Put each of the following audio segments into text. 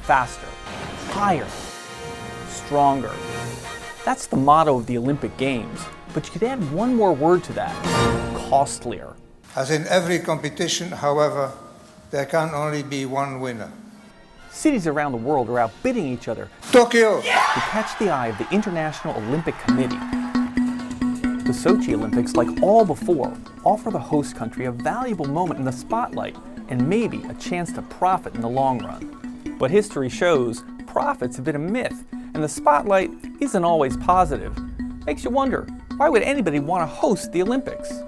faster, higher, stronger. That's the motto of the Olympic Games, but you could add one more word to that: costlier. As in every competition, however, there can only be one winner. Cities around the world are outbidding each other Tokyo! to catch the eye of the International Olympic Committee. The Sochi Olympics, like all before, offer the host country a valuable moment in the spotlight and maybe a chance to profit in the long run. But history shows profits have been a myth, and the spotlight isn't always positive. Makes you wonder, why would anybody want to host the Olympics?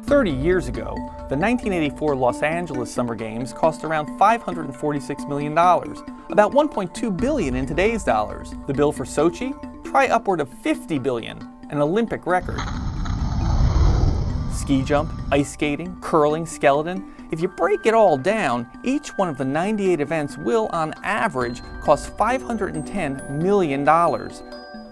30 years ago, the 1984 Los Angeles Summer Games cost around $546 million, about $1.2 billion in today's dollars. The bill for Sochi? Try upward of $50 billion, an Olympic record. Ski jump, ice skating, curling, skeleton. If you break it all down, each one of the 98 events will, on average, cost $510 million.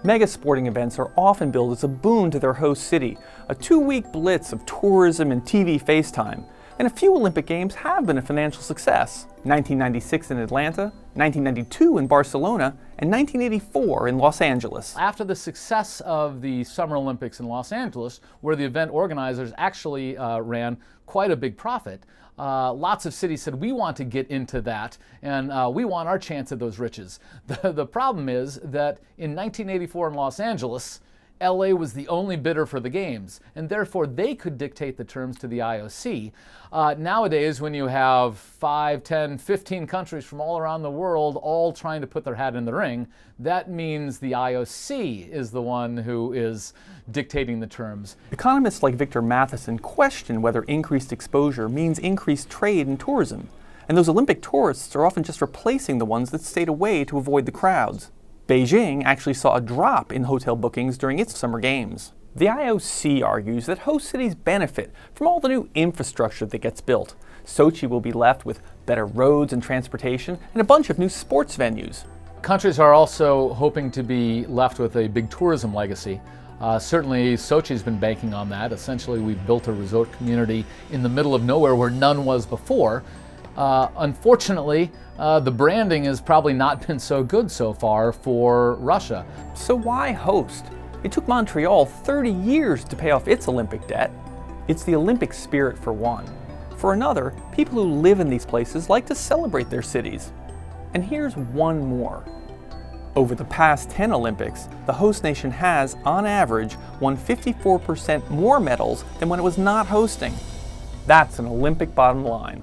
Mega sporting events are often billed as a boon to their host city, a 2-week blitz of tourism and TV FaceTime. And a few Olympic Games have been a financial success. 1996 in Atlanta, 1992 in Barcelona, and 1984 in Los Angeles. After the success of the Summer Olympics in Los Angeles, where the event organizers actually ran quite a big profit, lots of cities said, we want to get into that, and we want our chance at those riches. The problem is that in 1984 in Los Angeles, L.A. was the only bidder for the Games, and therefore they could dictate the terms to the IOC. Nowadays, when you have 5, 10, 15 countries from all around the world all trying to put their hat in the ring, that means the IOC is the one who is dictating the terms. Economists like Victor Matheson question whether increased exposure means increased trade and tourism, and those Olympic tourists are often just replacing the ones that stayed away to avoid the crowds. Beijing actually saw a drop in hotel bookings during its Summer Games. The IOC argues that host cities benefit from all the new infrastructure that gets built. Sochi will be left with better roads and transportation and a bunch of new sports venues. Countries are also hoping to be left with a big tourism legacy. Certainly Sochi's been banking on that. Essentially, we've built a resort community in the middle of nowhere where none was before. Unfortunately, the branding has probably not been so good so far for Russia. So why host? It took Montreal 30 years to pay off its Olympic debt. It's the Olympic spirit for one. For another, people who live in these places like to celebrate their cities. And here's one more. Over the past 10 Olympics, the host nation has, on average, won 54% more medals than when it was not hosting. That's an Olympic bottom line.